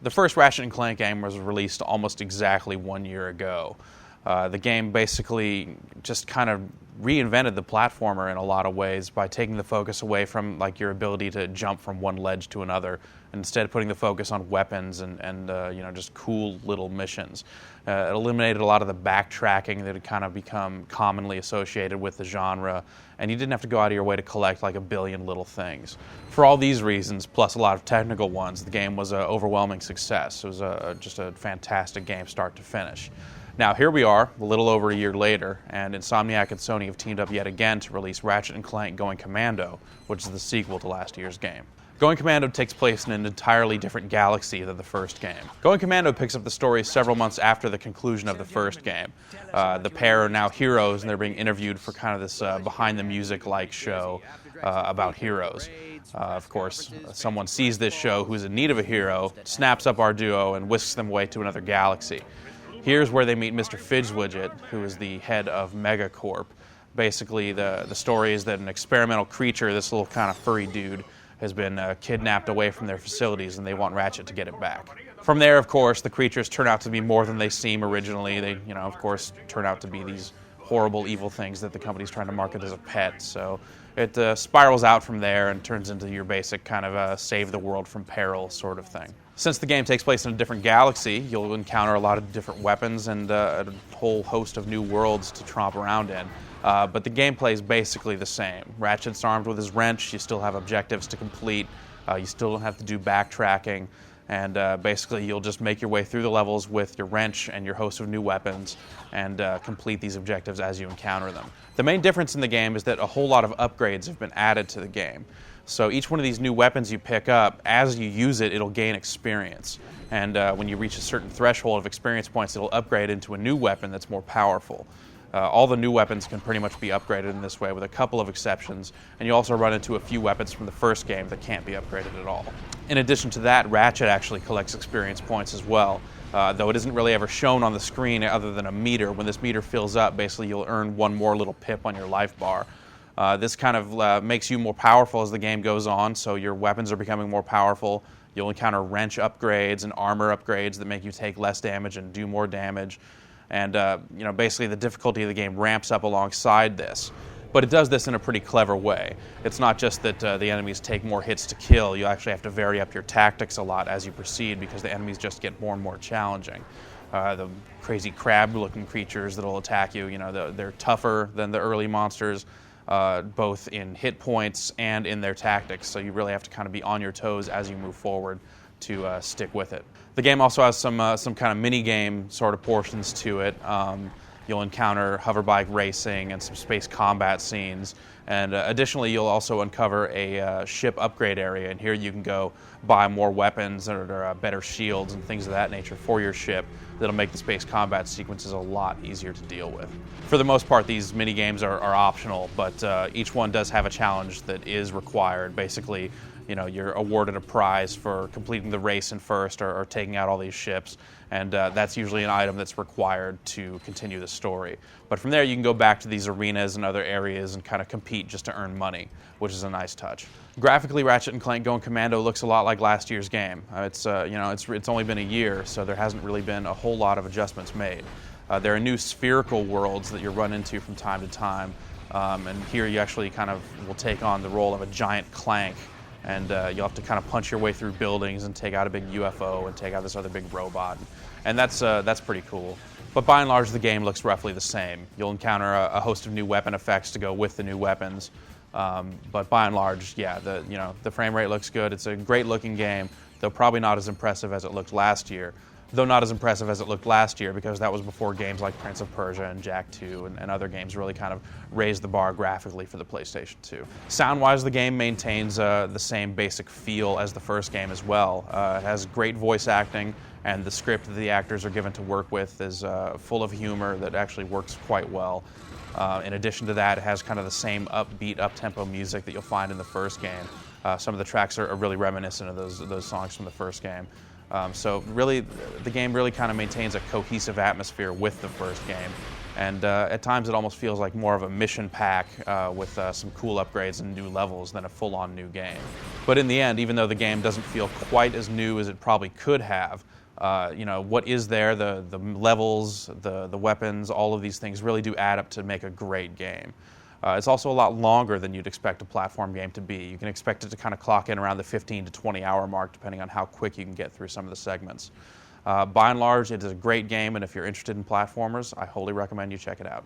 The first Ratchet and Clank game was released almost exactly 1 year ago. The game basically just kind of reinvented the platformer in a lot of ways by taking the focus away from like your ability to jump from one ledge to another, and instead putting the focus on weapons and just cool little missions. It eliminated a lot of the backtracking that had kind of become commonly associated with the genre, and you didn't have to go out of your way to collect like a billion little things. For all these reasons, plus a lot of technical ones, the game was an overwhelming success. It was just a fantastic game start to finish. Now, here we are, a little over a year later, and Insomniac and Sony have teamed up yet again to release Ratchet and Clank Going Commando, which is the sequel to last year's game. Going Commando takes place in an entirely different galaxy than the first game. Going Commando picks up the story several months after the conclusion of the first game. The pair are now heroes, and they're being interviewed for kind of this behind-the-music-like show about heroes. Of course, someone sees this show who's in need of a hero, snaps up our duo, and whisks them away to another galaxy. Here's where they meet Mr. Fidgewidget, who is the head of Megacorp. Basically, the story is that an experimental creature, this little kind of furry dude, has been kidnapped away from their facilities, and they want Ratchet to get it back. From there, of course, the creatures turn out to be more than they seem originally. They, of course, turn out to be these horrible, evil things that the company's trying to market as a pet. So it spirals out from there and turns into your basic kind of save the world from peril sort of thing. Since the game takes place in a different galaxy, you'll encounter a lot of different weapons and a whole host of new worlds to tromp around in. But the gameplay is basically the same. Ratchet's armed with his wrench, you still have objectives to complete, you still don't have to do backtracking, and basically you'll just make your way through the levels with your wrench and your host of new weapons and complete these objectives as you encounter them. The main difference in the game is that a whole lot of upgrades have been added to the game. So each one of these new weapons you pick up, as you use it, it'll gain experience. And when you reach a certain threshold of experience points, it'll upgrade into a new weapon that's more powerful. All the new weapons can pretty much be upgraded in this way with a couple of exceptions, and you also run into a few weapons from the first game that can't be upgraded at all. In addition to that, Ratchet actually collects experience points as well, though it isn't really ever shown on the screen other than a meter. When this meter fills up, basically you'll earn one more little pip on your life bar. This kind of makes you more powerful as the game goes on, so your weapons are becoming more powerful. You'll encounter wrench upgrades and armor upgrades that make you take less damage and do more damage. And basically the difficulty of the game ramps up alongside this. But it does this in a pretty clever way. It's not just that the enemies take more hits to kill. You actually have to vary up your tactics a lot as you proceed because the enemies just get more and more challenging. The crazy crab-looking creatures that'll attack you, they're tougher than the early monsters, both in hit points and in their tactics. So you really have to kind of be on your toes as you move forward to stick with it. The game also has some kind of mini-game sort of portions to it. You'll encounter hoverbike racing and some space combat scenes. And additionally, you'll also uncover a ship upgrade area, and here you can go buy more weapons or better shields and things of that nature for your ship that'll make the space combat sequences a lot easier to deal with. For the most part, these mini-games are optional, but each one does have a challenge that is required. Basically, you're awarded a prize for completing the race in first or taking out all these ships, and that's usually an item that's required to continue the story. But from there, you can go back to these arenas and other areas and kind of compete just to earn money, which is a nice touch. Graphically, Ratchet and Clank Going Commando looks a lot like last year's game. It's only been a year, so there hasn't really been a whole lot of adjustments made. There are new spherical worlds that you run into from time to time, and here you actually kind of will take on the role of a giant Clank. And you'll have to kind of punch your way through buildings and take out a big UFO and take out this other big robot. And that's pretty cool. But by and large, the game looks roughly the same. You'll encounter a host of new weapon effects to go with the new weapons. But by and large, yeah, the frame rate looks good. It's a great-looking game, though probably not as impressive as it looked last year. Though not as impressive as it looked last year because that was before games like Prince of Persia and Jak 2 and other games really kind of raised the bar graphically for the PlayStation 2. Sound-wise, the game maintains the same basic feel as the first game as well. It has great voice acting, and the script that the actors are given to work with is full of humor that actually works quite well. In addition to that, it has kind of the same upbeat, up-tempo music that you'll find in the first game. Some of the tracks are really reminiscent of those songs from the first game. So really, the game really kind of maintains a cohesive atmosphere with the first game. And at times it almost feels like more of a mission pack with some cool upgrades and new levels than a full-on new game. But in the end, even though the game doesn't feel quite as new as it probably could have, what is there, the levels, the weapons, all of these things really do add up to make a great game. It's also a lot longer than you'd expect a platform game to be. You can expect it to kind of clock in around the 15 to 20 hour mark, depending on how quick you can get through some of the segments. By and large, it is a great game, and if you're interested in platformers, I wholly recommend you check it out.